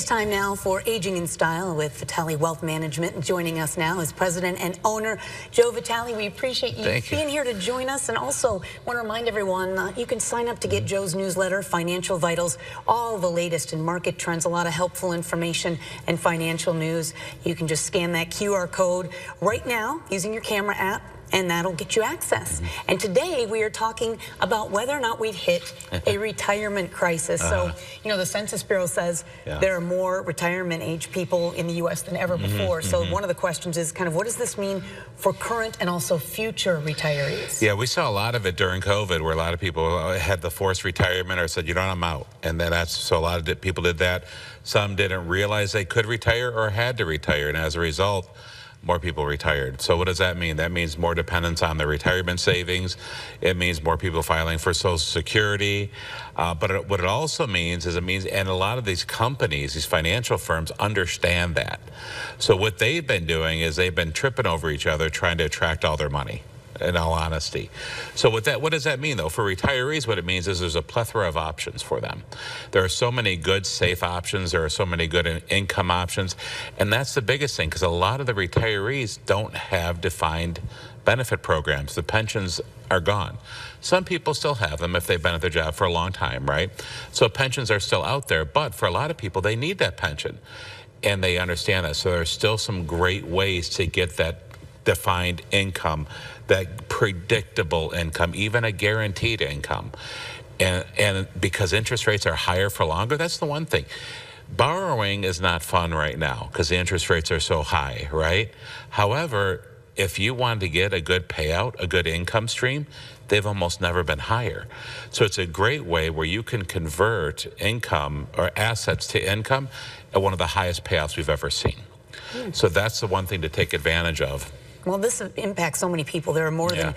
time now for Aging in Style with Vitale Wealth Management. Joining us now is President and Owner Joe Vitale. We appreciate you being here to join us, and also want to remind everyone you can sign up to get Joe's newsletter, Financial Vitals, all the latest in market trends, a lot of helpful information and financial news. You can just scan that QR code right now using your camera app, and that'll get you access. And today we are talking about whether or not we've hit a retirement crisis. So, you know, the Census Bureau says there are more retirement age people in the U.S. than ever before. So one of the questions is kind of, what does this mean for current and also future retirees? Yeah, we saw a lot of it during COVID, where a lot of people had the forced retirement or said, you know, I'm out. And then so a lot of people did that. Some didn't realize they could retire or had to retire. And as a result, more people retired. So what does that mean? That means more dependence on their retirement savings. It means more people filing for Social Security. But what it also means is and a lot of these companies, these financial firms, understand that. So what they've been doing is they've been tripping over each other trying to attract all their money, in all honesty. So what does that mean, though? For retirees, what it means is there's a plethora of options for them. There are so many good, safe options. There are so many good income options. And that's the biggest thing, because a lot of the retirees don't have defined benefit programs. The pensions are gone. Some people still have them if they've been at their job for a long time, right? So pensions are still out there. But for a lot of people, they need that pension. And they understand that. So there's still some great ways to get that defined income, that predictable income, even a guaranteed income. And because interest rates are higher for longer, that's the one thing. Borrowing is not fun right now because the interest rates are so high, right? However, if you want to get a good payout, a good income stream, they've almost never been higher. So it's a great way where you can convert income or assets to income at one of the highest payouts we've ever seen. So that's the one thing to take advantage of. Well, this impacts so many people. There are more than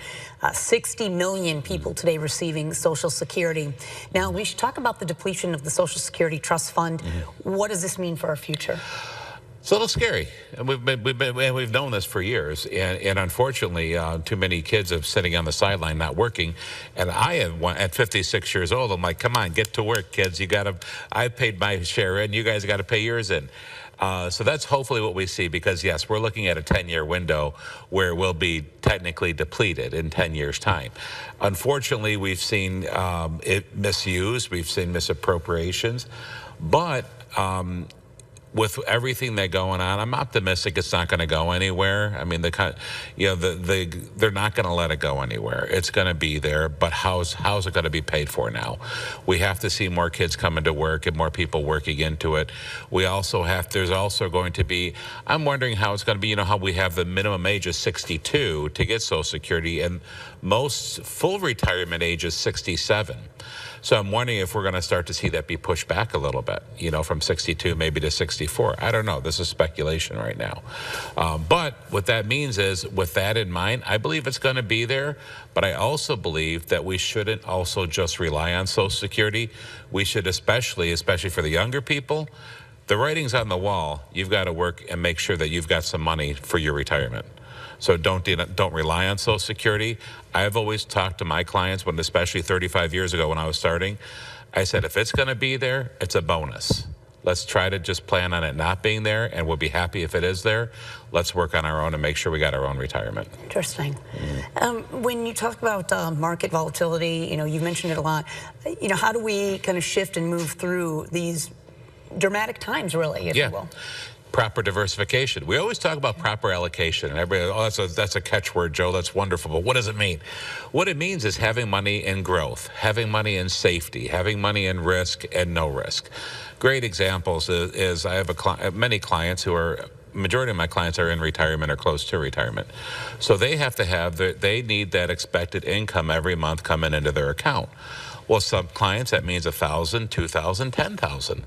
60 million people today receiving Social Security. Now, we should talk about the depletion of the Social Security Trust Fund. What does this mean for our future? It's a little scary, and we've known this for years. And unfortunately, too many kids are sitting on the sideline not working. And I have at 56 years old. I'm like, come on, get to work, kids. I paid my share in. You guys got to pay yours in. So that's hopefully what we see, because yes, we're looking at a 10-year window where we'll be technically depleted in 10 years' time. Unfortunately, we've seen it misused, we've seen misappropriations, but with everything that's going on, I'm optimistic it's not going to go anywhere. I mean, they're not going to let it go anywhere. It's going to be there, but how's it going to be paid for now? We have to see more kids coming to work and more people working into it. There's also going to be, I'm wondering how it's going to be, you know, how we have the minimum age of 62 to get Social Security, and most full retirement age is 67. So I'm wondering if we're going to start to see that be pushed back a little bit, you know, from 62 maybe to 64. I don't know. This is speculation right now. But what that means is, with that in mind, I believe it's going to be there. But I also believe that we shouldn't also just rely on Social Security. We should, especially for the younger people, the writing's on the wall. You've got to work and make sure that you've got some money for your retirement. So don't rely on Social Security. I've always talked to my clients, especially 35 years ago when I was starting, I said, if it's going to be there, it's a bonus. Let's try to just plan on it not being there, and we'll be happy if it is there. Let's work on our own and make sure we got our own retirement. Interesting. When you talk about market volatility, you know, you've mentioned it a lot. You know, how do we kind of shift and move through these dramatic times, really, if you will? Proper diversification. We always talk about proper allocation, and everybody, oh, that's a catchword, Joe. That's wonderful. But what does it mean? What it means is having money in growth, having money in safety, having money in risk and no risk. Great examples is I have many clients who are, majority of my clients are in retirement or close to retirement. So they have to they need that expected income every month coming into their account. Well, some clients, that means $1,000, $2,000, $10,000.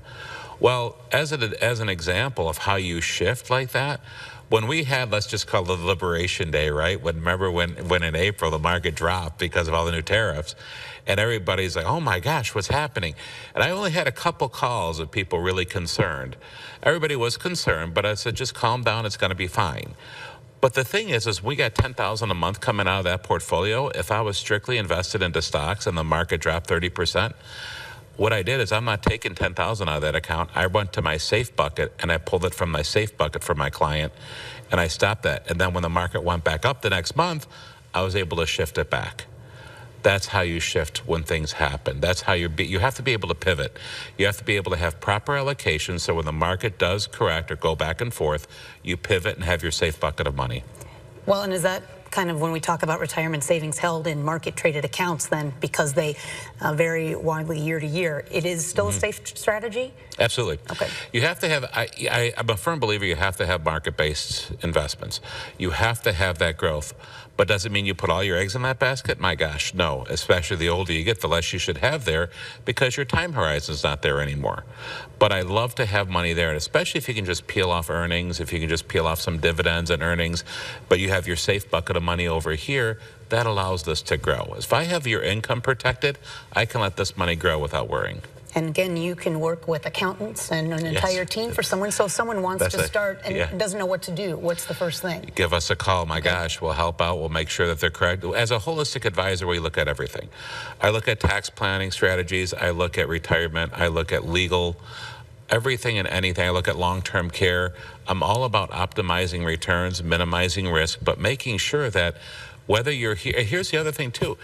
Well, as an example of how you shift like that, when we had, let's just call it Liberation Day, right? Remember when in April the market dropped because of all the new tariffs, and everybody's like, oh my gosh, what's happening? And I only had a couple calls of people really concerned. Everybody was concerned, but I said, just calm down, it's going to be fine. But the thing is we got $10,000 a month coming out of that portfolio. If I was strictly invested into stocks and the market dropped 30%, what I did is I'm not taking 10,000 out of that account. I went to my safe bucket and I pulled it from my safe bucket for my client, and I stopped that. And then when the market went back up the next month, I was able to shift it back. That's how you shift when things happen. That's how you have to be able to pivot. You have to be able to have proper allocation, so when the market does correct or go back and forth, you pivot and have your safe bucket of money. Well, and is that kind of when we talk about retirement savings held in market traded accounts, then, because they vary widely year to year, it is still a safe strategy? Absolutely. Okay. You have to have, I'm a firm believer you have to have market-based investments. You have to have that growth. But does it mean you put all your eggs in that basket? My gosh, no. Especially the older you get, the less you should have there, because your time horizon is not there anymore. But I love to have money there, and especially if you can just peel off earnings, if you can just peel off some dividends and earnings, but you have your safe bucket of money over here, that allows this to grow. If I have your income protected, I can let this money grow without worrying. And again, you can work with accountants and an entire team for someone. So if someone wants to start and doesn't know what to do, what's the first thing? Give us a call. My gosh, we'll help out. We'll make sure that they're correct. As a holistic advisor, we look at everything. I look at tax planning strategies. I look at retirement. I look at legal, everything and anything. I look at long-term care. I'm all about optimizing returns, minimizing risk, but making sure that whether you're here, here's the other thing too.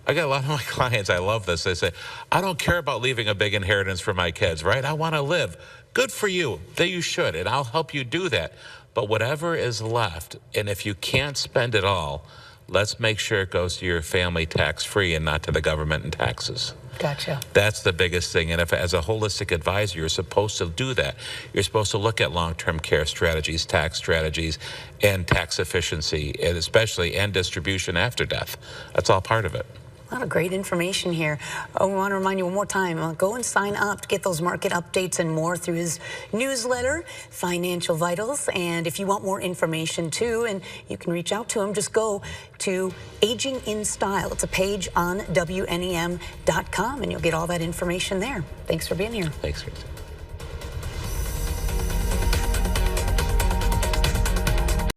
I got a lot of my clients, I love this. They say, I don't care about leaving a big inheritance for my kids, right? I want to live. Good for you. That you should, and I'll help you do that. But whatever is left, and if you can't spend it all, let's make sure it goes to your family tax-free and not to the government and taxes. Gotcha. That's the biggest thing. And if, as a holistic advisor, you're supposed to do that. You're supposed to look at long-term care strategies, tax strategies, and tax efficiency, and especially and distribution after death. That's all part of it. A lot of great information here. I want to remind you one more time, go and sign up to get those market updates and more through his newsletter, Financial Vitals. And if you want more information too, and you can reach out to him, just go to Aging in Style. It's a page on WNEM.com, and you'll get all that information there. Thanks for being here. Thanks, Chris.